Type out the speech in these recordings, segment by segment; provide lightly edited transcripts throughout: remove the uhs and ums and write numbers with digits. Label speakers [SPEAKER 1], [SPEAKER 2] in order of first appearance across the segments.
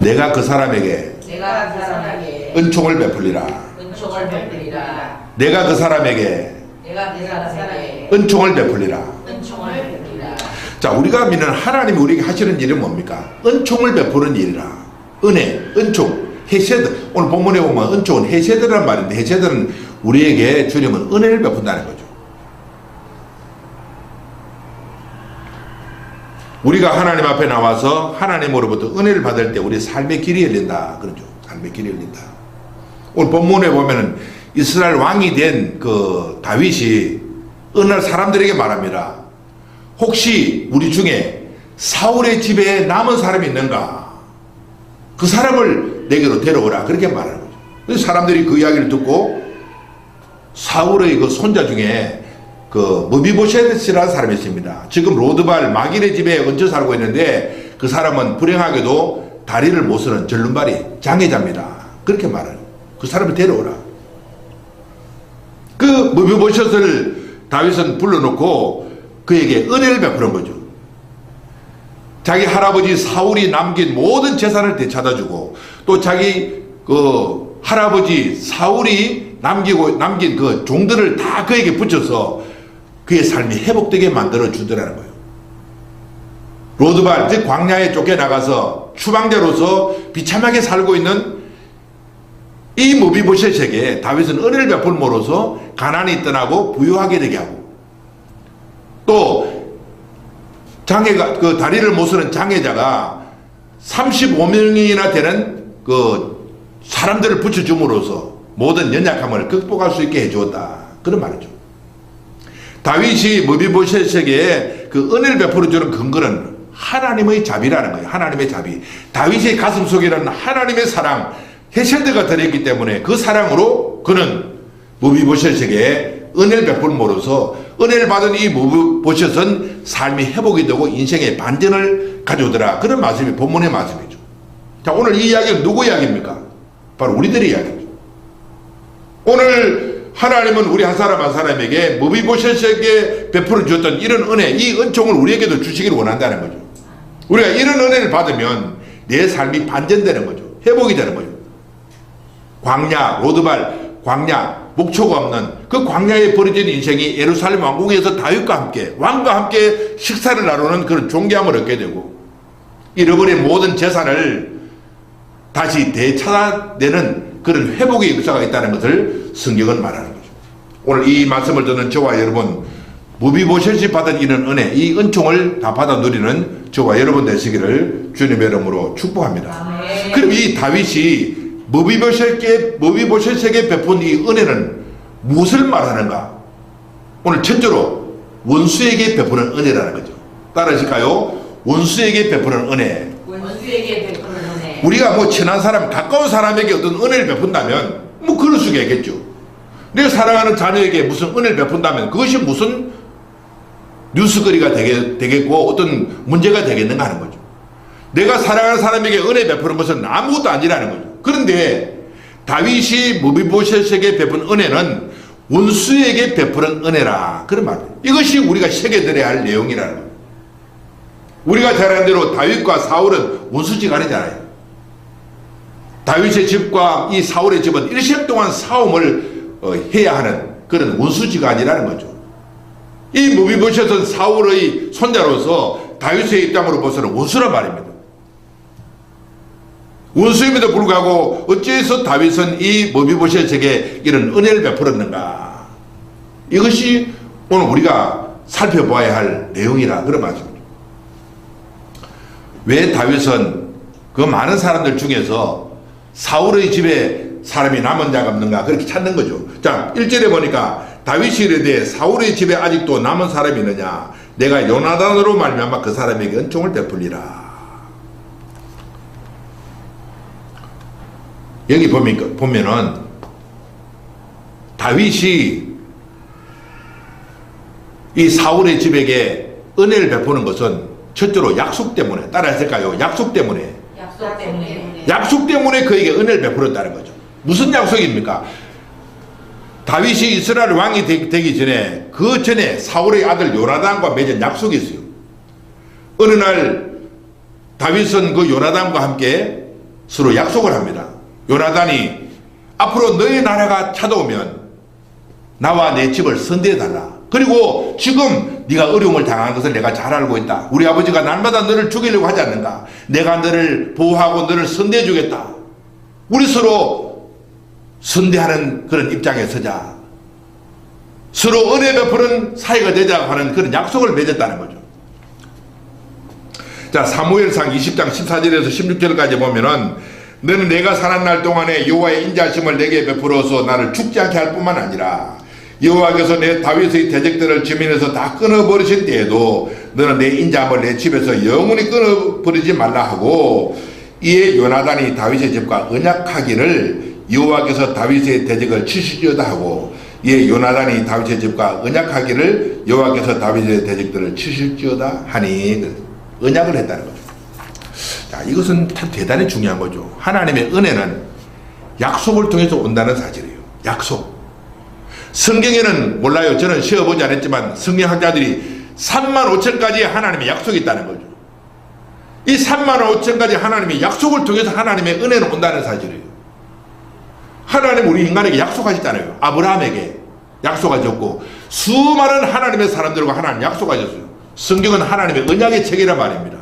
[SPEAKER 1] 내가 그 사람에게 은총을 베풀리라. 내가 그 사람에게 은총을 베풀리라. 자, 우리가 믿는 하나님이 우리에게 하시는 일은 뭡니까? 은총을 베푸는 일이라. 은혜, 은총, 헤세드. 오늘 본문에 보면 은총은 헤세드라는 말인데, 헤세드는 우리에게 주님은 은혜를 베푼다는 거죠. 우리가 하나님 앞에 나와서 하나님으로부터 은혜를 받을 때 우리 삶의 길이 열린다. 그러죠. 삶의 길이 열린다. 오늘 본문에 보면은 이스라엘 왕이 된 그 다윗이 어느 날 사람들에게 말합니다. 혹시 우리 중에 사울의 집에 남은 사람이 있는가? 그 사람을 내게로 데려오라. 그렇게 말하는 거죠. 그래서 사람들이 그 이야기를 듣고 사울의 그 손자 중에 그 무비보셋이라는 사람이 있습니다. 지금 로드발 마길의 집에 얹혀 살고 있는데 그 사람은 불행하게도 다리를 못 쓰는 절름발이 장애자입니다. 그렇게 말해요. 그 사람을 데려오라. 그 무비보셋을 다윗은 불러놓고 그에게 은혜를 베푸는 거죠. 자기 할아버지 사울이 남긴 모든 재산을 되찾아주고 또 자기 그 할아버지 사울이 남긴 그 종들을 다 그에게 붙여서 그의 삶이 회복되게 만들어 주더라는 거예요. 로드발, 즉 광야에 쫓겨나가서 추방자로서 비참하게 살고 있는 이 무비보셋에게 다윗은 은혜를 베풀므로써 가난이 떠나고 부유하게 되게 하고 또 장애가 그 다리를 못 쓰는 장애자가 35명이나 되는 그 사람들을 붙여줌으로써 모든 연약함을 극복할 수 있게 해주었다. 그런 말이죠. 다윗이 무비보셋에게 그 은혜를 베풀어 주는 근거는 하나님의 자비라는 거예요. 하나님의 자비. 다윗의 가슴 속에는 하나님의 사랑, 헤세드가 들어있기 때문에 그 사랑으로 그는 무비보셋에게 은혜를 베풀므로써 은혜를 받은 이 무비보셋은 삶이 회복이 되고 인생의 반전을 가져오더라. 그런 말씀이 본문의 말씀이죠. 자, 오늘 이 이야기는 누구 이야기입니까? 바로 우리들의 이야기입니다. 오늘 하나님은 우리 한 사람 한 사람에게 무비보셋에게 베풀어 주었던 이런 은혜, 이 은총을 우리에게도 주시기를 원한다는 거죠. 우리가 이런 은혜를 받으면 내 삶이 반전되는 거죠. 회복이 되는 거죠. 광야, 로드발, 광야, 목초가 없는 그 광야에 버려진 인생이 예루살렘 왕궁에서 다윗과 함께, 왕과 함께 식사를 나누는 그런 존귀함을 얻게 되고 잃어버린 모든 재산을 다시 되찾아내는 그런 회복의 역사가 있다는 것을 성경은 말하는 거죠. 오늘 이 말씀을 듣는 저와 여러분, 무비보셋이 받은 이런 은혜, 이 은총을 다 받아 누리는 저와 여러분 되시기를 주님의 이름으로 축복합니다. 그럼 이 다윗이 무비보셋에게 베푼 이 은혜는 무엇을 말하는가? 오늘 첫째로 원수에게 베푸는 은혜라는 거죠. 따라하실까요? 원수에게 베푸는 은혜. 우리가 뭐 친한 사람, 가까운 사람에게 어떤 은혜를 베푼다면 뭐 그럴 수가 있겠죠. 내가 사랑하는 자녀에게 무슨 은혜를 베푼다면 그것이 무슨 뉴스거리가 되겠고 어떤 문제가 되겠는가 하는 거죠. 내가 사랑하는 사람에게 은혜 베푸는 것은 아무것도 아니라는 거죠. 그런데 다윗이 무비보셋에게 베푼 은혜는 원수에게 베푸는 은혜라. 그런 말이에요. 이것이 우리가 새겨들어야 할 내용이라는 거예요. 우리가 잘 아는 대로 다윗과 사울은 원수지간이잖아요. 다윗의 집과 이 사울의 집은 일생 동안 싸움을 해야 하는 그런 원수지간이라는 거죠. 이 무비보셋은 사울의 손자로서 다윗의 입장으로 봐서는 원수란 말입니다. 원수임에도 불구하고 어찌해서 다윗은 이 무비보셋에게 이런 은혜를 베풀었는가? 이것이 오늘 우리가 살펴봐야 할 내용이라 그런 말씀입니다. 왜 다윗은 그 많은 사람들 중에서 사울의 집에 사람이 남은 자가 없는가 그렇게 찾는 거죠. 자, 1절에 보니까 다윗이 이르되 사울의 집에 아직도 남은 사람이 있느냐? 내가 요나단으로 말미암아 그 사람에게 은총을 베풀리라. 여기 보면은 다윗이 이 사울의 집에게 은혜를 베푸는 것은 첫째로 약속 때문에, 따라했을까요? 약속 때문에 그에게 은혜를 베풀었다는 거죠. 무슨 약속입니까? 다윗이 이스라엘 왕이 되기 전에 그 전에 사울의 아들 요나단과 맺은 약속이 있어요. 어느 날 다윗은 그 요나단과 함께 서로 약속을 합니다. 요나단이 앞으로 너희 나라가 찾아오면 나와 내 집을 선대해달라. 그리고 지금 네가 어려움을 당한 것을 내가 잘 알고 있다. 우리 아버지가 날마다 너를 죽이려고 하지 않는가. 내가 너를 보호하고 너를 선대해 주겠다. 우리 서로 선대하는 그런 입장에 서자. 서로 은혜 베푸는 사이가 되자고 하는 그런 약속을 맺었다는 거죠. 자, 사무엘상 20장 14절에서 16절까지 보면은 너는 내가 사는 날 동안에 여호와의 인자심을 내게 베풀어서 나를 죽지 않게 할 뿐만 아니라 여호와께서 내 다윗의 대적들을 지면에서 다 끊어버리신 때에도 너는 내 인자함을 내 집에서 영원히 끊어버리지 말라 하고 이에 요나단이 다윗의 집과 언약하기를 여호와께서 다윗의 대적을 치시리로다 하고 이에 요나단이 다윗의 집과 언약하기를 여호와께서 다윗의 대적들을 치실지어다 하니 언약을 했다는 거죠. 자, 이것은 참 대단히 중요한 거죠. 하나님의 은혜는 약속을 통해서 온다는 사실이에요. 약속. 성경에는 몰라요. 저는 시어보지 않았지만 성경학자들이 35,000가지의 하나님의 약속이 있다는 거죠. 이 35,000가지 하나님의 약속을 통해서 하나님의 은혜는 온다는 사실이에요. 하나님 우리 인간에게 약속하셨잖아요. 아브라함에게 약속하셨고 수많은 하나님의 사람들과 하나님 약속하셨어요. 성경은 하나님의 언약의 책이란 말입니다.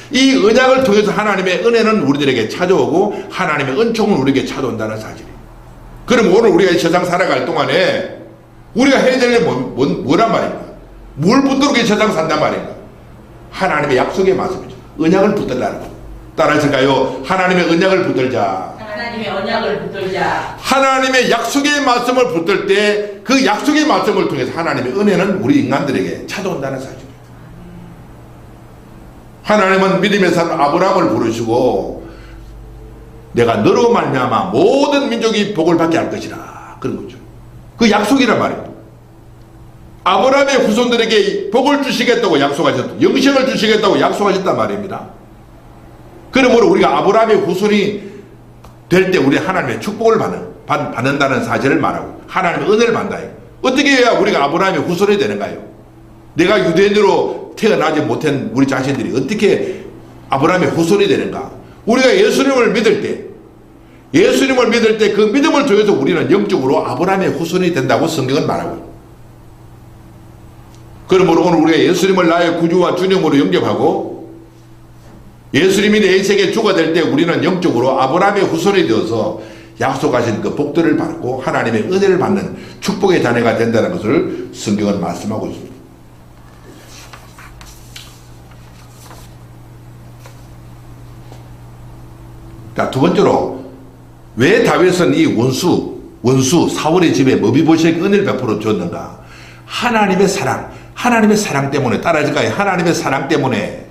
[SPEAKER 1] 이 언약을 통해서 하나님의 은혜는 우리들에게 찾아오고 하나님의 은총은 우리에게 찾아온다는 사실이에요. 그럼 오늘 우리가 이 세상 살아갈 동안에 우리가 해야 될 일이 뭐란 말인가? 뭘 붙들고 이 세상 산단 말인가? 하나님의 약속의 말씀이죠. 언약을 붙들라는 거. 따라하실까요? 하나님의 언약을 붙들자.
[SPEAKER 2] 하나님의 언약을 붙들자.
[SPEAKER 1] 하나님의 약속의 말씀을 붙들 때 그 약속의 말씀을 통해서 하나님의 은혜는 우리 인간들에게 찾아온다는 사실이에요. 하나님은 믿음의 사람 아브라함을 부르시고 내가 너로 말미암아 모든 민족이 복을 받게 할 것이라 그런 거죠. 그 약속이란 말이에요. 아브라함의 후손들에게 복을 주시겠다고 약속하셨다. 영생을 주시겠다고 약속하셨단 말입니다. 그러므로 우리가 아브라함의 후손이 될 때 우리 하나님의 축복을 받는다는 사실을 말하고 하나님의 은혜를 받는다. 어떻게 해야 우리가 아브라함의 후손이 되는가요? 내가 유대인으로 태어나지 못한 우리 자신들이 어떻게 아브라함의 후손이 되는가? 우리가 예수님을 믿을 때 그 믿음을 통해서 우리는 영적으로 아브라함의 후손이 된다고 성경은 말하고 있습니다. 그러므로 오늘 우리가 예수님을 나의 구주와 주님으로 영접하고 예수님이 내 인생의 주가 될 때 우리는 영적으로 아브라함의 후손이 되어서 약속하신 그 복들을 받고 하나님의 은혜를 받는 축복의 자녀가 된다는 것을 성경은 말씀하고 있습니다. 자, 두 번째로 왜 다윗은 이 원수 사울의 집에 머비보시에게 은혜를 베풀어 줬는가? 하나님의 사랑 때문에. 따라할까요? 하나님의 사랑 때문에.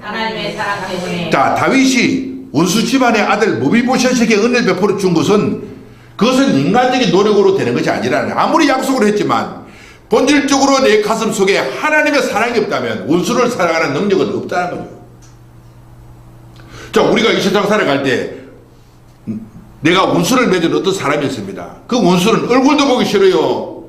[SPEAKER 1] 자, 다윗이 원수 집안의 아들 머비보시에게 은혜를 베풀어 준 것은 그것은 인간적인 노력으로 되는 것이 아니라 아무리 약속을 했지만 본질적으로 내 가슴 속에 하나님의 사랑이 없다면 원수를 사랑하는 능력은 없다는 거죠. 자, 우리가 이 세상 살아갈 때 내가 원수를 맺은 어떤 사람이 있습니다. 그 원수는 얼굴도 보기 싫어요.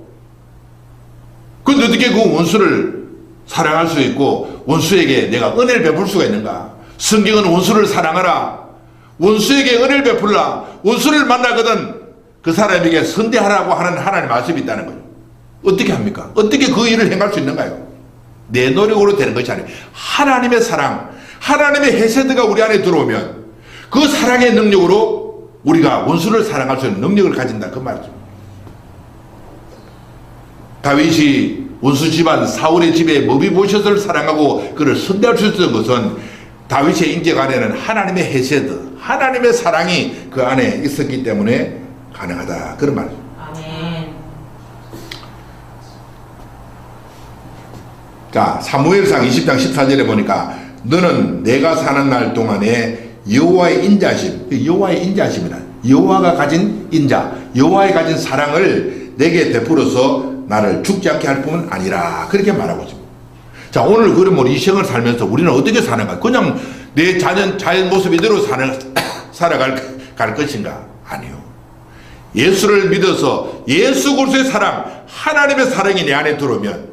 [SPEAKER 1] 그런데 어떻게 그 원수를 사랑할 수 있고 원수에게 내가 은혜를 베풀 수가 있는가? 성경은 원수를 사랑하라. 원수에게 은혜를 베풀라. 원수를 만나거든 그 사람에게 선대하라고 하는 하나님의 말씀이 있다는 거죠. 어떻게 합니까? 어떻게 그 일을 행할 수 있는가요? 내 노력으로 되는 것이 아니에요. 하나님의 사랑, 하나님의 헤세드가 우리 안에 들어오면 그 사랑의 능력으로 우리가 원수를 사랑할 수 있는 능력을 가진다 그 말이죠. 다윗이 원수 집안 사울의 집에 머비보셋을 사랑하고 그를 선대할 수 있었던 것은 다윗의 인격 안에는 하나님의 헤세드, 하나님의 사랑이 그 안에 있었기 때문에 가능하다 그런 말이죠.
[SPEAKER 2] 아멘.
[SPEAKER 1] 자, 사무엘상 20장 14절에 보니까 너는 내가 사는 날 동안에 여호와의 인자심, 여호와의 인자심이다. 여호와가 가진 인자, 여호와의 가진 사랑을 내게 베풀어서 나를 죽지 않게 할 뿐만 아니라 그렇게 말하고 있습니다. 자, 오늘 그러면 이 생을 살면서 우리는 어떻게 사는가? 그냥 내 자연 모습 이대로 살아갈 것인가? 아니요. 예수를 믿어서 예수 그리스도의 사랑, 하나님의 사랑이 내 안에 들어오면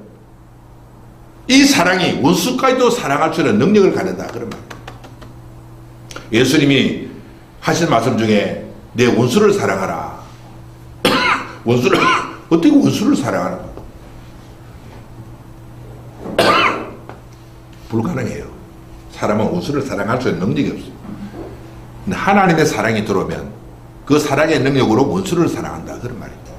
[SPEAKER 1] 이 사랑이 원수까지도 사랑할 수 있는 능력을 갖는다. 그런 말. 예수님이 하신 말씀 중에 내 원수를 사랑하라. 원수를 어떻게 원수를 사랑하는 불가능해요. 사람은 원수를 사랑할 수 있는 능력이 없어요. 근데 하나님의 사랑이 들어오면 그 사랑의 능력으로 원수를 사랑한다 그런 말입니다.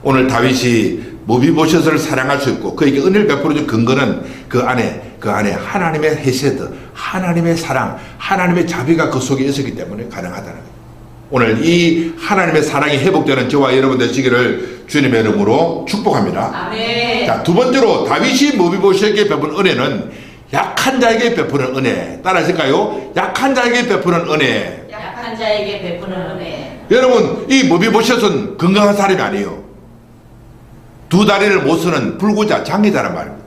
[SPEAKER 1] 오늘 다윗이 모비보셋을 사랑할 수 있고 그에게 은혜를 베풀어준 근거는 그 안에 하나님의 헤세드, 하나님의 사랑, 하나님의 자비가 그 속에 있었기 때문에 가능하다는 거예요. 오늘 이 하나님의 사랑이 회복되는 저와 여러분 되시기를 주님의 이름으로 축복합니다.
[SPEAKER 2] 아멘.
[SPEAKER 1] 자, 두 번째로 다윗이 모비보셋에게 베푼 은혜는 약한 자에게 베푸는 은혜. 따라하실까요? 약한 자에게 베푸는 은혜.
[SPEAKER 2] 약한 자에게 베푸는 은혜.
[SPEAKER 1] 여러분, 이 모비보셋은 건강한 사람이 아니에요. 두 다리를 못 쓰는 불구자, 장애자란 말입니다.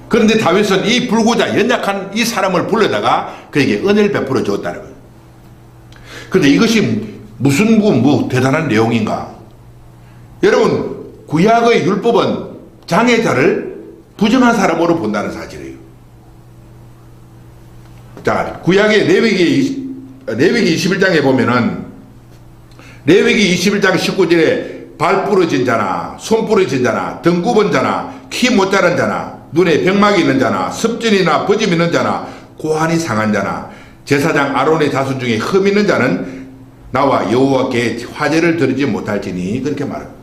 [SPEAKER 1] 그런데 다윗은 이 불구자, 연약한 이 사람을 불러다가 그에게 은혜를 베풀어 주었다는 거예요. 그런데 이것이 무슨 뭐 대단한 내용인가? 여러분, 구약의 율법은 장애자를 부정한 사람으로 본다는 사실이에요. 자, 구약의 레위기 21장에 보면은 레위기 21장 19절에 발 부러진 자나 손 부러진 자나 등 굽은 자나 키 못 자란 자나 눈에 병막이 있는 자나 습진이나 버짐 있는 자나 고환이 상한 자나 제사장 아론의 자손 중에 흠 있는 자는 나와 여호와께 화제를 드리지 못할지니 그렇게 말합니다.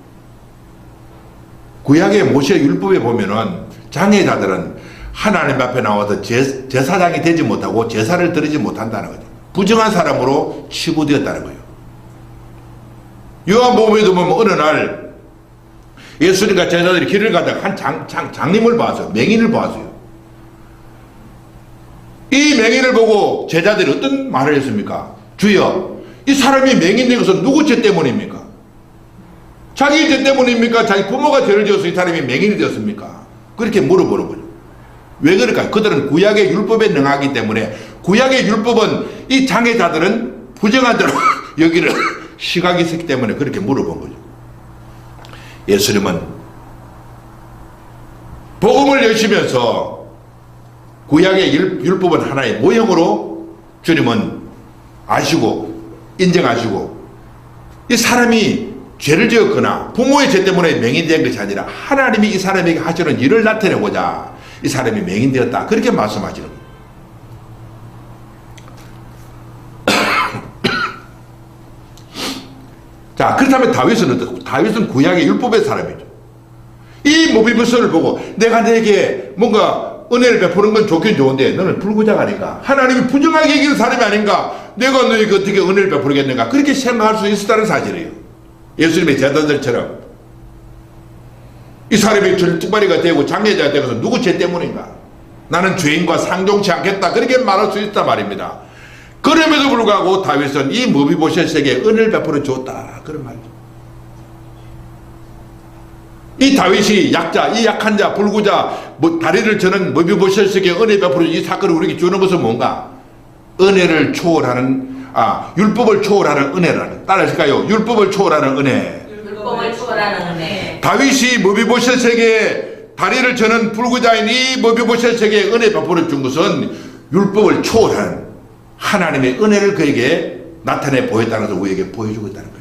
[SPEAKER 1] 구약의 모세 율법에 보면은 장애자들은 하나님 앞에 나와서 제사장이 되지 못하고 제사를 드리지 못한다는 거죠. 부정한 사람으로 치부되었다는 거예요. 요한복음에도 보면 어느 날 예수님과 제자들이 길을 가다가 한 장님을 봤어요. 맹인을 봤어요. 이 맹인을 보고 제자들이 어떤 말을 했습니까? 주여, 이 사람이 맹인 된 것은 누구 죄 때문입니까? 자기 죄 때문입니까? 자기 부모가 죄를 지어서 이 사람이 맹인이 되었습니까? 그렇게 물어보는 거죠. 왜 그럴까요? 그들은 구약의 율법에 능하기 때문에 구약의 율법은 이 장애자들은 부정한 대로 여기를 시각이 있었기 때문에 그렇게 물어본 거죠. 예수님은 복음을 여시면서 구약의 율법은 하나의 모형으로 주님은 아시고 인정하시고 이 사람이 죄를 지었거나 부모의 죄 때문에 맹인된 것이 아니라 하나님이 이 사람에게 하시는 일을 나타내고자 이 사람이 맹인되었다 그렇게 말씀하시는 거예요. 자, 그렇다면 다윗은 어떻고? 다윗은 구약의 율법의 사람이죠. 이 모비보셋을 보고 내가 내게 뭔가 은혜를 베푸는 건 좋긴 좋은데 너는 불구자가 아닌가? 하나님이 부정하게 여기는 사람이 아닌가? 내가 너에게 어떻게 은혜를 베푸겠는가? 그렇게 생각할 수 있었다는 사실이에요. 예수님의 제자들처럼 이 사람이 절뚝발이가 되고 장애자가 되고서 누구 죄 때문인가? 나는 죄인과 상종치 않겠다 그렇게 말할 수 있단 말입니다. 그럼에도 불구하고 다윗은 이 모비보셋에게 은혜를 베풀어 줬다 그런 말이죠. 이 다윗이 약자, 이 약한 자, 불구자, 다리를 저는 모비보셋에게 은혜 베풀어 이 사건을 우리에게 주는 것은 뭔가? 은혜를 초월하는, 율법을 초월하는 은혜라는, 따라하실까요? 율법을 초월하는 은혜.
[SPEAKER 2] 율법을 초월하는 은혜.
[SPEAKER 1] 다윗이 모비보셋에게 다리를 저는 불구자인 이 모비보셋에게 은혜 베풀어 준 것은 율법을 초월하는 하나님의 은혜를 그에게 나타내 보였다는 것을 우리에게 보여주고 있다는 거예요.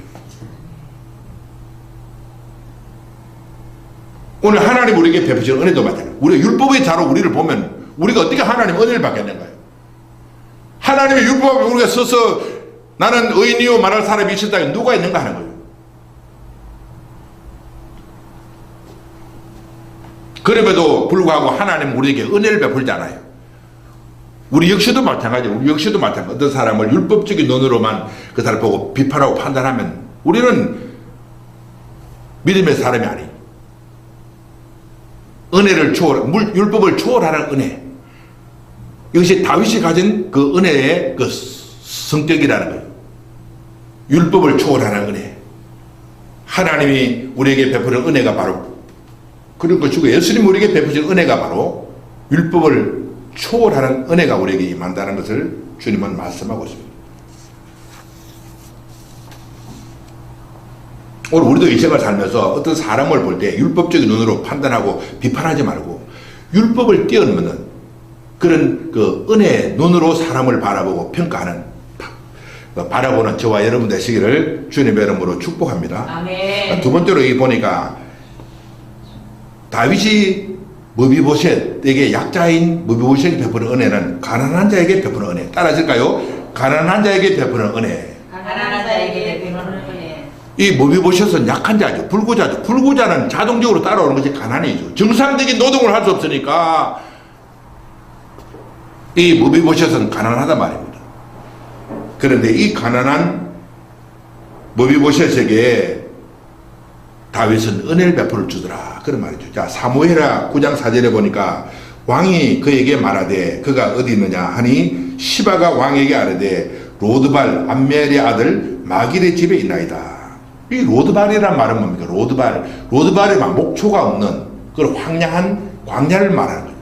[SPEAKER 1] 오늘 하나님 우리에게 베푸시는 은혜도 마찬가지예요. 우리가 율법의 자로 우리를 보면 우리가 어떻게 하나님 은혜를 받겠는가요? 하나님의 율법을 우리가 써서 나는 의인이요 말할 사람이 있었다 누가 있는가 하는 거예요. 그럼에도 불구하고 하나님 우리에게 은혜를 베풀지 않아요. 우리 역시도 마찬가지예요. 우리 역시도 마찬가지예요. 어떤 사람을 율법적인 눈으로만 그 사람을 보고 비판하고 판단하면 우리는 믿음의 사람이 아니에요. 은혜를 율법을 초월하는 은혜. 이것이 다윗이 가진 그 은혜의 그 성격이라는 거예요. 율법을 초월하는 은혜. 하나님이 우리에게 베푸는 은혜가 바로 그런 것이고 예수님 우리에게 베푸신 은혜가 바로 율법을 초월하는 은혜가 우리에게 임한다는 것을 주님은 말씀하고 있습니다. 오늘 우리도 이 생을 살면서 어떤 사람을 볼 때 율법적인 눈으로 판단하고 비판하지 말고 율법을 뛰어넘는 그런 그 은혜의 눈으로 사람을 바라보고 평가하는 바라보는 저와 여러분 되시기를 주님의 이름으로 축복합니다.
[SPEAKER 2] 아멘.
[SPEAKER 1] 두 번째로 이 보니까 다윗이 머비보셋에게 약자인 머비보셋에게 베푸는 은혜는 가난한 자에게 베푸는 은혜. 따라하실까요? 가난한 자에게 베푸는 은혜.
[SPEAKER 2] 가난한 자에게 베푸는 은혜.
[SPEAKER 1] 이 머비보셋은 약한 자죠. 불구자죠. 불구자는 자동적으로 따라오는 것이 가난이죠. 정상적인 노동을 할 수 없으니까 이 머비보셋은 가난하단 말입니다. 그런데 이 가난한 머비보셋에게 다윗은 은혜를 베풀어 주더라. 그런 말이죠. 자, 사무엘하 9장 4절에 보니까 왕이 그에게 말하되 그가 어디 있느냐 하니 시바가 왕에게 아뢰되 로드발 암멜의 아들 마길의 집에 있나이다. 이 로드발이란 말은 뭡니까? 로드발에 막 목초가 없는 그런 황량한 광야를 말하는 거예요.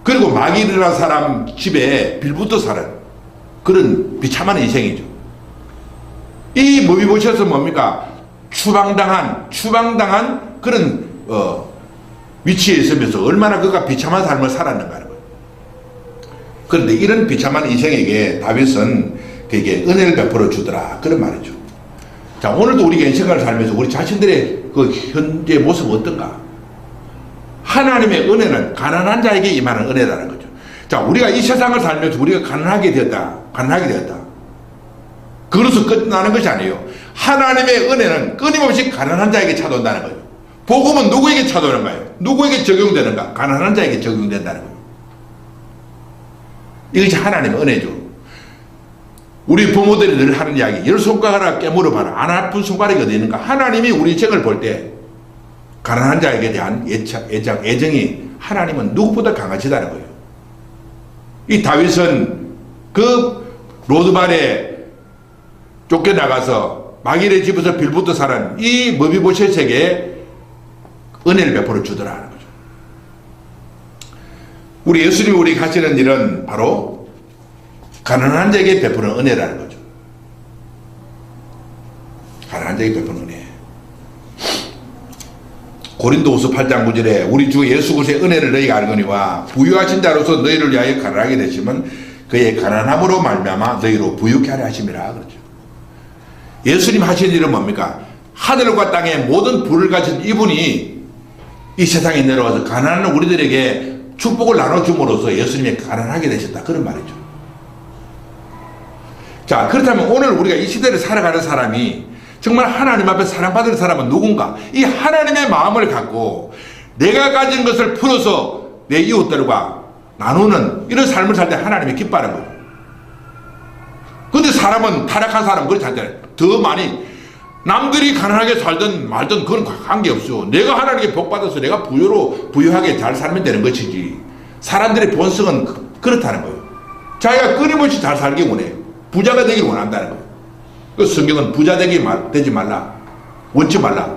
[SPEAKER 1] 그리고 마길이라는 사람 집에 빌붙어 사는 그런 비참한 인생이죠. 이 머비보셋은 뭡니까? 추방당한 그런 위치에 있으면서 얼마나 그가 비참한 삶을 살았는가 하는 거예요. 그런데 이런 비참한 인생에게 다윗은 그에게 은혜를 베풀어 주더라. 그런 말이죠. 자, 오늘도 우리가 인생을 살면서 우리 자신들의 그 현재 모습은 어떤가? 하나님의 은혜는 가난한 자에게 임하는 은혜라는 거죠. 자, 우리가 이 세상을 살면서 우리가 가난하게 되었다. 그것으로 끝나는 것이 아니에요. 하나님의 은혜는 끊임없이 가난한 자에게 찾아온다는 거예요. 복음은 누구에게 찾아오는 거예요? 누구에게 적용되는가? 가난한 자에게 적용된다는 거예요. 이것이 하나님의 은혜죠. 우리 부모들이 늘 하는 이야기, 열 손가락 깨물어봐라. 안 아픈 손가락이 어디 있는가? 하나님이 우리 인생을 볼 때 가난한 자에게 대한 애정이 하나님은 누구보다 강하시다는 거예요. 이 다윗은 그 로드발에 쫓겨나가서 마길의 집에서 빌붙어 살은 이 머비보셋에게 은혜를 베풀어 주더라는 거죠. 우리 예수님이 우리가 하시는 일은 바로 가난한 자에게 베푸는 은혜라는 거죠. 가난한 자에게 베푸는 은혜. 고린도후서 8장 9절에 우리 주 예수 그리스도의 은혜를 너희가 알거니와 부유하신 자로서 너희를 위하여 가난하게 되시면 그의 가난함으로 말미암아 너희로 부유케 하려 하심이라 그러죠. 예수님 하신 일은 뭡니까? 하늘과 땅의 모든 부를 가진 이분이 이 세상에 내려와서 가난한 우리들에게 축복을 나눠줌으로써 예수님이 가난하게 되셨다. 그런 말이죠. 자, 그렇다면 오늘 우리가 이 시대를 살아가는 사람이 정말 하나님 앞에 사랑받을 사람은 누군가? 이 하나님의 마음을 갖고 내가 가진 것을 풀어서 내 이웃들과 나누는 이런 삶을 살 때 하나님이 기뻐하는 거예요. 근데 사람은 타락한 사람은 그렇지 않잖아요. 더 많이 남들이 가난하게 살든 말든 그건 관계없어. 내가 하나님께 복받아서 내가 부유하게 잘 살면 되는 것이지. 사람들의 본성은 그렇다는 거예요. 자기가 끊임없이 잘 살기 원해. 부자가 되길 원한다는 거예요. 그 성경은 부자 되지 말라. 원치 말라.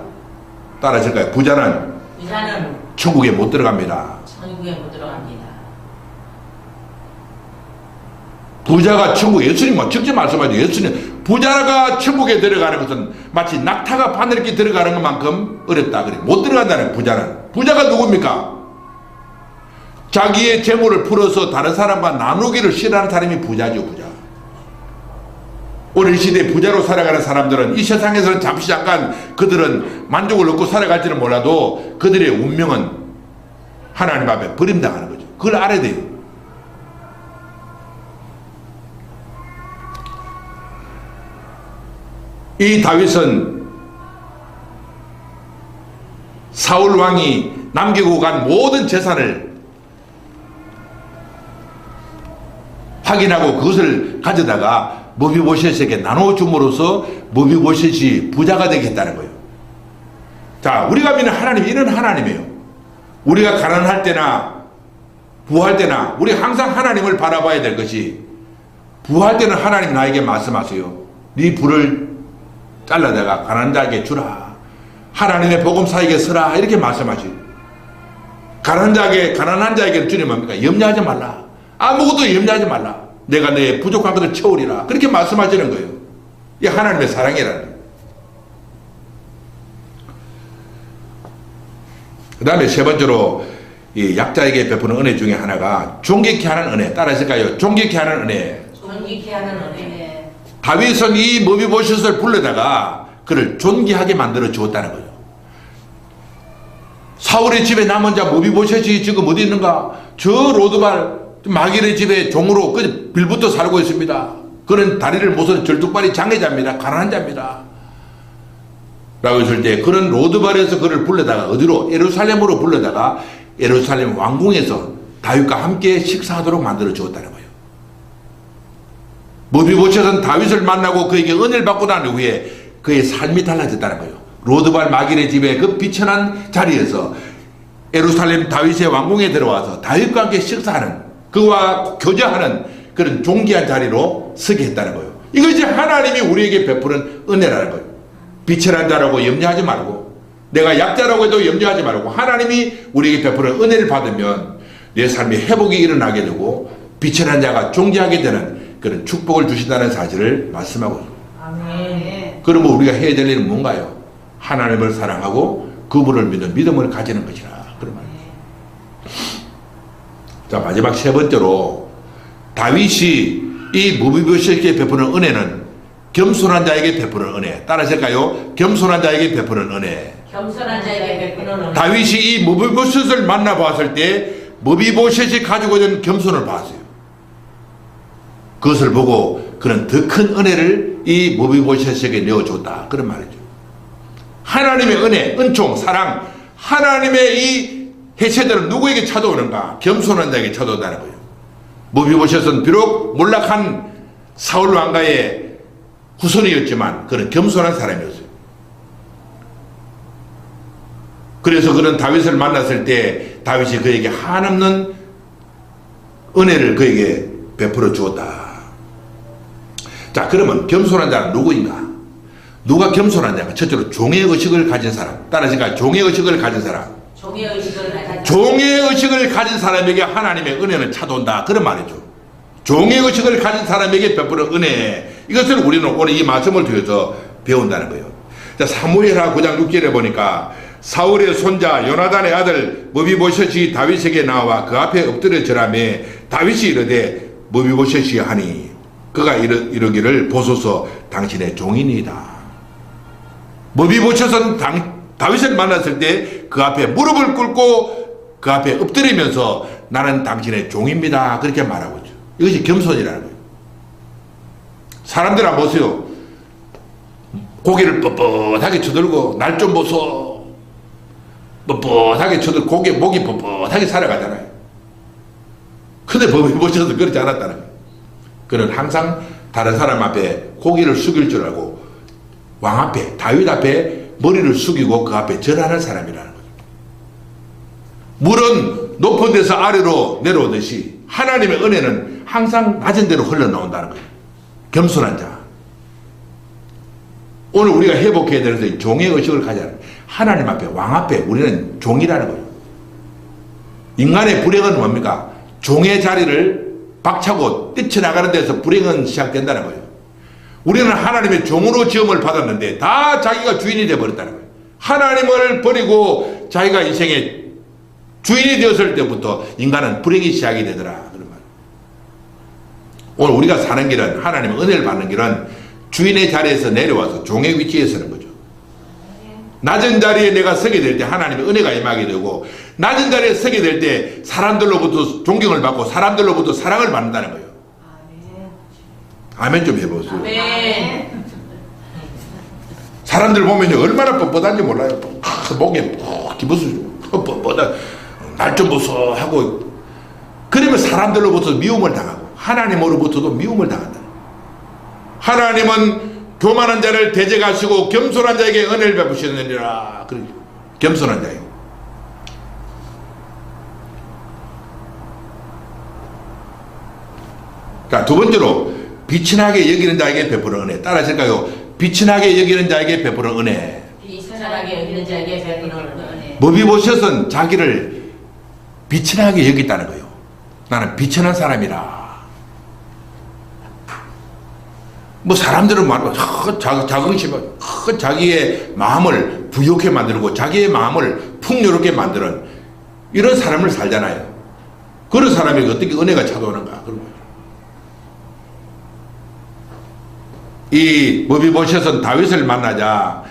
[SPEAKER 1] 따라하실까요? 부자는 천국에 못 들어갑니다.
[SPEAKER 2] 천국에 못 들어갑니다.
[SPEAKER 1] 부자가 천국, 예수님은 직접 말씀하죠. 예수님, 부자가 천국에 들어가는 것은 마치 낙타가 바늘길 들어가는 것만큼 어렵다. 그래. 못 들어간다는 부자는. 부자가 누굽니까? 자기의 재물을 풀어서 다른 사람과 나누기를 싫어하는 사람이 부자죠, 부자. 오늘 시대에 부자로 살아가는 사람들은 이 세상에서는 잠시 잠깐 그들은 만족을 얻고 살아갈지는 몰라도 그들의 운명은 하나님 앞에 버림당하는 거죠. 그걸 알아야 돼요. 이 다윗은 사울 왕이 남기고 간 모든 재산을 확인하고 그것을 가져다가 머비보셋에게 나눠줌으로써 머비보셋이 부자가 되겠다는 거예요. 자, 우리가 믿는 하나님이 이런 하나님이에요. 우리가 가난할 때나 부할 때나 우리 항상 하나님을 바라봐야 될 것이, 부할 때는 하나님 나에게 말씀하세요. 네 부를 잘라다가 가난한 자에게 주라. 하나님의 복음사에게 서라. 이렇게 말씀하시고, 가난한 자에게 주님 뭡니까? 염려하지 말라. 아무것도 염려하지 말라. 내가 내 부족한 것을 채우리라. 그렇게 말씀하시는 거예요. 이게 하나님의 사랑이라는 거예요. 그 다음에 세 번째로 이 약자에게 베푸는 은혜 중에 하나가 존귀케 하는 은혜. 따라 하실까요? 존귀케 하는 은혜.
[SPEAKER 2] 존귀케 하는 은혜.
[SPEAKER 1] 다윗은 이 머비보셋을 불러다가 그를 존귀하게 만들어 주었다는 거예요. 사울의 집에 남은 자 머비보셋이 지금 어디 있는가? 저 로드발 마길의 집에 종으로 그 빌부터 살고 있습니다. 그는 다리를 못 쓰는 절뚝발이 장애자입니다. 가난한 자입니다. 라고 했을 때 그런 로드발에서 그를 불러다가 어디로? 예루살렘으로 불러다가 예루살렘 왕궁에서 다윗과 함께 식사하도록 만들어 주었다는 거예요. 머비보셋은 다윗을 만나고 그에게 은혜를 받고 난 후에 그의 삶이 달라졌다는 거예요. 로드발 마길의 집에 그 비천한 자리에서 예루살렘 다윗의 왕궁에 들어와서 다윗과 함께 식사하는, 그와 교제하는 그런 존귀한 자리로 서게 했다는 거예요. 이것이 하나님이 우리에게 베푸는 은혜라는 거예요. 비천한 자라고 염려하지 말고, 내가 약자라고 해도 염려하지 말고, 하나님이 우리에게 베푸는 은혜를 받으면 내 삶에 회복이 일어나게 되고 비천한 자가 존귀하게 되는 그런 축복을 주신다는 사실을 말씀하고 있습니다.
[SPEAKER 2] 아멘.
[SPEAKER 1] 그러면 우리가 해야 될 일은 뭔가요? 하나님을 사랑하고 그분을 믿는 믿음을 가지는 것이라. 그런 말이에요. 자, 마지막 세 번째로 다윗이 이 머비보셋에게 베푸는 은혜는 겸손한 자에게 베푸는 은혜. 따라하실까요? 겸손한 자에게 베푸는 은혜.
[SPEAKER 2] 겸손한 자에게 베푸는 은혜.
[SPEAKER 1] 다윗이 이 머비보셋을 만나봤을 때 머비보셋이 가지고 있는 겸손을 봤어요. 그것을 보고 그는 더 큰 은혜를 이 머비보셋에게 내어줬다. 그런 말이죠. 하나님의 은혜, 은총, 사랑, 하나님의 이 해체들은 누구에게 찾아오는가? 겸손한 자에게 찾아온다는 거예요. 머비보셋은 비록 몰락한 사울 왕가의 후손이었지만 그는 겸손한 사람이었어요. 그래서 그는 다윗을 만났을 때 다윗이 그에게 한없는 은혜를 그에게 베풀어 주었다. 자, 그러면 겸손한 자는 누구인가? 누가 겸손한 자가? 첫째로 종의 의식을 가진 사람. 따라하니까 종의 의식을 가진 사람.
[SPEAKER 2] 종의 의식을 가진
[SPEAKER 1] 종의 의식을 가진 사람에게 하나님의 은혜는 찾아온다. 그런 말이죠. 종의 의식을 가진 사람에게 베푸는 은혜. 이것을 우리는 오늘 이 말씀을 통해서 배운다는 거예요. 자, 사무엘하 9장 6절에 보니까 사울의 손자 요나단의 아들 머비보셋이 다윗에게 나와 그 앞에 엎드려 절하매 다윗이 이르되 머비보셋이 하니 그가 이르기를 보소서 당신의 종이니이다. 머비보셋은 다윗을 만났을 때 그 앞에 무릎을 꿇고 그 앞에 엎드리면서 나는 당신의 종입니다. 그렇게 말하고 있죠. 이것이 겸손이라는 거예요. 사람들 한번 보세요. 고개를 뻣뻣하게 쳐들고 날 좀 보소. 뻣뻣하게 쳐들고 목이 뻣뻣하게 살아가잖아요. 근데 머비보셋은 그렇지 않았다는 거예요. 그는 항상 다른 사람 앞에 고개를 숙일 줄 알고 왕 앞에, 다윗 앞에 머리를 숙이고 그 앞에 절하는 사람이라는 거죠. 물은 높은 데서 아래로 내려오듯이 하나님의 은혜는 항상 낮은 데로 흘러나온다는 거예요. 겸손한 자. 오늘 우리가 회복해야 되는 것은 종의 의식을 가져야 합니다. 하나님 앞에, 왕 앞에 우리는 종이라는 거예요. 인간의 불행은 뭡니까? 종의 자리를 박차고 뛰쳐나가는 데서 불행은 시작된다는 거예요. 우리는 하나님의 종으로 지음을 받았는데 다 자기가 주인이 되어버렸다는 거예요. 하나님을 버리고 자기가 인생의 주인이 되었을 때부터 인간은 불행이 시작이 되더라. 그런 말. 오늘 우리가 사는 길은, 하나님의 은혜를 받는 길은 주인의 자리에서 내려와서 종의 위치에 서는 거죠. 낮은 자리에 내가 서게 될 때 하나님의 은혜가 임하게 되고, 낮은 자리에 서게 될 때 사람들로부터 존경을 받고 사람들로부터 사랑을 받는다는 거예요. 아멘 좀 해보세요.
[SPEAKER 2] 아멘.
[SPEAKER 1] 사람들 보면 얼마나 뻣뻣한지 몰라요. 목에 푹 기부수 뻣뻣한 날 좀 보소 하고, 그러면 사람들로부터 미움을 당하고 하나님으로부터도 미움을 당한다. 하나님은 교만한 자를 대적하시고 겸손한 자에게 은혜를 베푸시느니라. 겸손한 자예요. 자, 두 번째로 비천하게 여기는 자에게 베푸는 은혜. 따라하실까요? 비천하게 여기는 자에게 베푸는 은혜.
[SPEAKER 2] 비천하게 여기는 자에게 베푸는 은혜.
[SPEAKER 1] 머비보셋은 자기를 비천하게 여겼다는 거예요. 나는 비천한 사람이라. 뭐 사람들은 말하면 자긍심을 자기의 마음을 부욕해 만들고 자기의 마음을 풍요롭게 만드는 이런 사람을 살잖아요. 그런 사람에게 어떻게 은혜가 찾아오는가. 그런 거예요. 이 머비보셋은 다윗을 만나자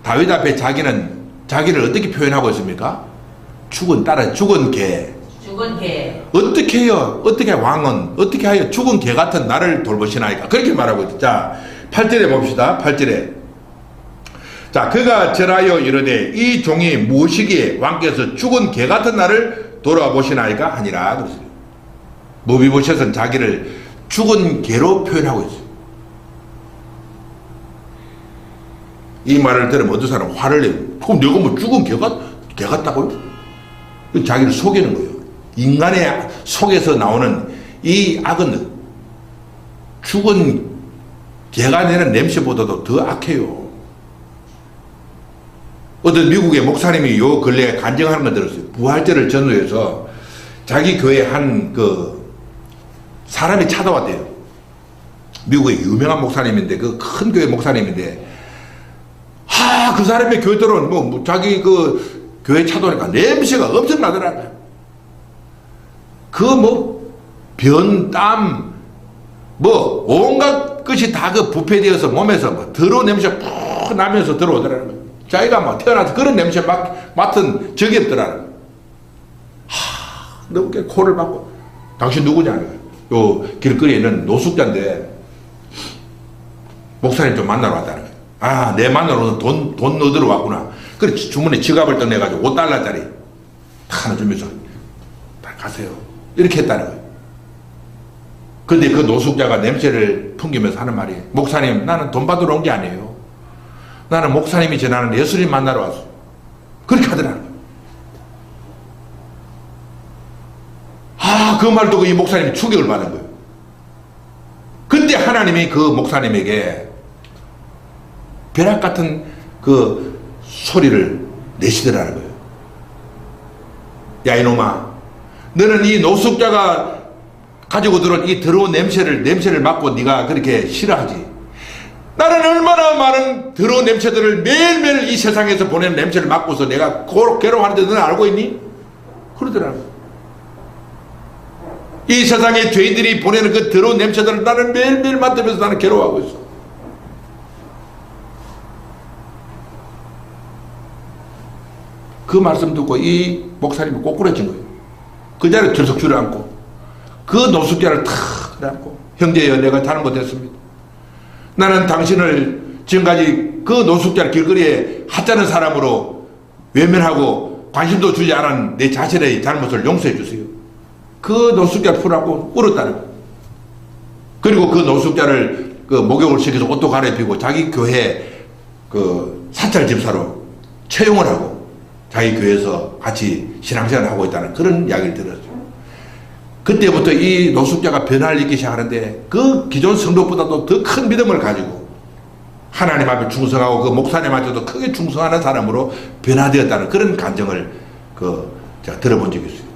[SPEAKER 1] 다윗 앞에 자기를 어떻게 표현하고 있습니까? 죽은 개.
[SPEAKER 2] 죽은 개.
[SPEAKER 1] 어떻게 해요? 어떻게 왕은 어떻게 하여 죽은 개 같은 나를 돌보시나이까? 그렇게 말하고 있죠. 자, 8절에 봅시다. 8절에. 자, 그가 절하여 이르되 이 종이 무엇이기에 왕께서 죽은 개 같은 나를 돌아보시나이까 하니라 그랬어요. 머비보셋은 자기를 죽은 개로 표현하고 있어요. 이 말을 들으면 어떤 사람은 화를 내요. 그럼 내가 뭐 죽은 개 같다고요? 자기를 속이는 거예요. 인간의 속에서 나오는 이 악은 죽은 개가 내는 냄새보다도 더 악해요. 어떤 미국의 목사님이 요 근래에 간증하는 걸 들었어요. 부활절을 전후해서 자기 교회 한 사람이 찾아왔대요. 미국의 유명한 목사님인데, 그 큰 교회 목사님인데, 그 사람의 교회 들어오면 자기 교회 찾아오니까 냄새가 엄청 나더라고요. 변, 땀, 온갖 것이 다 부패되어서 몸에서 더러운 냄새 푹 나면서 들어오더라는 거예요. 자기가 태어나서 그런 냄새 맡은 적이 없더라는 거예요. 너무 코를 막고, 당신 누구냐? 요 길거리에 있는 노숙자인데, 목사님 좀 만나러 왔다는 거예요. 내 만나러 돈 얻으러 왔구나. 그래, 주머니에 지갑을 떠내가지고 5달러짜리 다 하나 주면서, 가세요. 이렇게 했다는 거예요. 근데 그 노숙자가 냄새를 풍기면서 하는 말이, 목사님, 나는 돈 받으러 온 게 아니에요. 나는 목사님이 전하는 예수님 만나러 왔어. 그렇게 하더라는 거예요. 그 말 듣고 이 목사님이 충격을 받은 거예요. 근데 하나님이 그 목사님에게 벼락 같은 소리를 내시더라는 거예요. 야, 이놈아, 너는 이 노숙자가 가지고 들어온 이 더러운 냄새를 맡고 네가 그렇게 싫어하지. 나는 얼마나 많은 더러운 냄새들을 매일매일 이 세상에서 보내는 냄새를 맡고서 내가 괴로워하는데 너는 알고 있니? 그러더라고요. 이 세상에 죄인들이 보내는 그 더러운 냄새들을 나는 매일매일 맡으면서 나는 괴로워하고 있어. 그 말씀 듣고 이 목사님이 꼬꾸라진 거예요. 그 자리에 들썩 주저앉고 그 노숙자를 탁 안고, 형제여, 내가 잘못했습니다. 나는 당신을 지금까지 그 노숙자를 길거리에 하찮은 사람으로 외면하고 관심도 주지 않은 내 자신의 잘못을 용서해 주세요. 그 노숙자를 풀어안고 울었다는 거예요. 그리고 그 노숙자를 목욕을 시켜서 옷도 갈아입히고 자기 교회 사찰 집사로 채용을 하고 자기 교회에서 같이 신앙생활을 하고 있다는 그런 이야기를 들었어요. 그때부터 이 노숙자가 변화를 입기 시작하는데 그 기존 성도보다도 더 큰 믿음을 가지고 하나님 앞에 충성하고 그 목사님한테도 크게 충성하는 사람으로 변화되었다는 그런 간증을 제가 들어본 적이 있어요.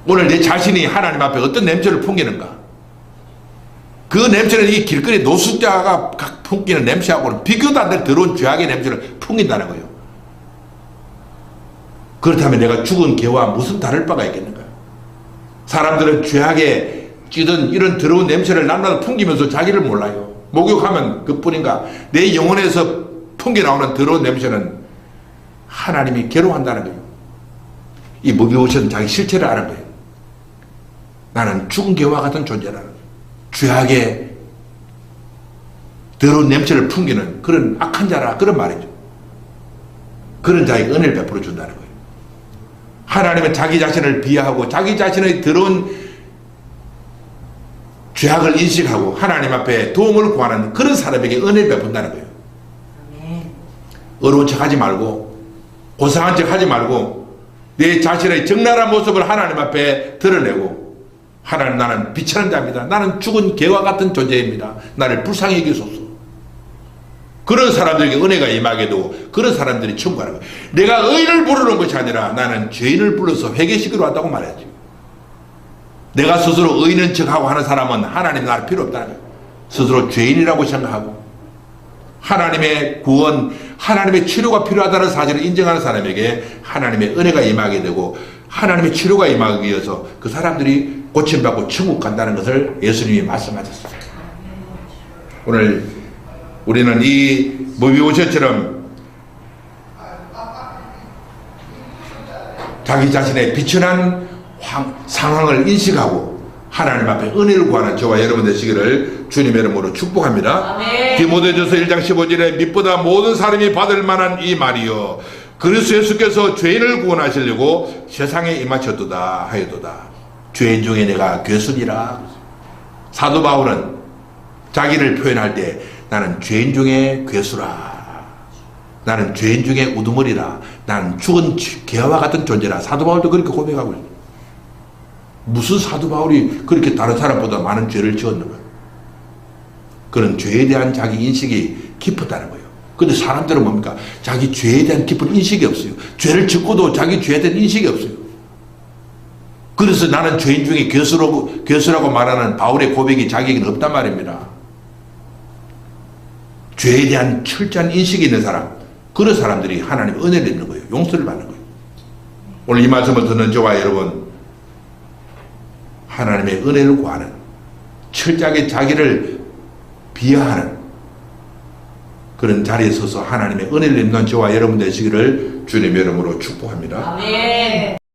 [SPEAKER 1] 오늘 내 자신이 하나님 앞에 어떤 냄새를 풍기는가? 그 냄새는 이 길거리 노숙자가 풍기는 냄새하고는 비교도 안 될 더러운 죄악의 냄새를 풍긴다는 거예요. 그렇다면 내가 죽은 개와 무슨 다를 바가 있겠는가? 사람들은 죄악에 찌든 이런 더러운 냄새를 날마다 풍기면서 자기를 몰라요. 목욕하면 그뿐인가? 내 영혼에서 풍겨 나오는 더러운 냄새는 하나님이 괴로워한다는 거예요. 이 머비보셋은 자기 실체를 아는 거예요. 나는 죽은 개와 같은 존재라는 거예요. 죄악에 더러운 냄새를 풍기는 그런 악한 자라, 그런 말이죠. 그런 자에게 은혜를 베풀어 준다는 거예요. 하나님은 자기 자신을 비하하고 자기 자신의 더러운 죄악을 인식하고 하나님 앞에 도움을 구하는 그런 사람에게 은혜를 베푼다는 거예요. 어려운 척 하지 말고 고상한 척 하지 말고 내 자신의 적나라한 모습을 하나님 앞에 드러내고, 하나님, 나는 비천한 자입니다. 나는 죽은 개와 같은 존재입니다. 나를 불쌍히 여기소서. 그런 사람들에게 은혜가 임하게도 그런 사람들이 청구하는 거예요. 내가 의인을 부르는 것이 아니라 나는 죄인을 불러서 회개시키러 왔다고 말했지. 내가 스스로 의인인 척하고 하는 사람은 하나님 나를 필요 없다는 거예요. 스스로 죄인이라고 생각하고 하나님의 구원, 하나님의 치료가 필요하다는 사실을 인정하는 사람에게 하나님의 은혜가 임하게 되고 하나님의 치료가 임하기 위해서 그 사람들이 고침받고 천국 간다는 것을 예수님이 말씀하셨습니다. 오늘 우리는 이 모비오처럼 자기 자신의 비천한 상황을 인식하고 하나님 앞에 은혜를 구하는 저와 여러분 되시기를 주님의 이름으로 축복합니다.
[SPEAKER 2] 아멘.
[SPEAKER 1] 디모데전서 1장 15절에 믿보다 모든 사람이 받을 만한 이 말이요 그리스도 예수께서 죄인을 구원하시려고 세상에 임하셨도다 하였도다. 죄인 중에 내가 괴순이라. 사도 바울은 자기를 표현할 때 나는 죄인 중에 괴수라. 나는 죄인 중에 우두머리라. 나는 죽은 개와 같은 존재라. 사도 바울도 그렇게 고백하고 있어요. 무슨 사도 바울이 그렇게 다른 사람보다 많은 죄를 지었는가? 그런 죄에 대한 자기 인식이 깊었다는 거예요. 근데 사람들은 뭡니까? 자기 죄에 대한 깊은 인식이 없어요. 죄를 짓고도 자기 죄에 대한 인식이 없어요. 그래서 나는 죄인 중에 괴수라고 말하는 바울의 고백이 자기에게는 없단 말입니다. 죄에 대한 철저한 인식이 있는 사람, 그런 사람들이 하나님의 은혜를 입는 거예요. 용서를 받는 거예요. 오늘 이 말씀을 듣는 저와 여러분, 하나님의 은혜를 구하는, 철저하게 자기를 비하하는 그런 자리에 서서 하나님의 은혜를 입는 저와 여러분 되시기를 주님의 이름으로 축복합니다.
[SPEAKER 2] 아멘.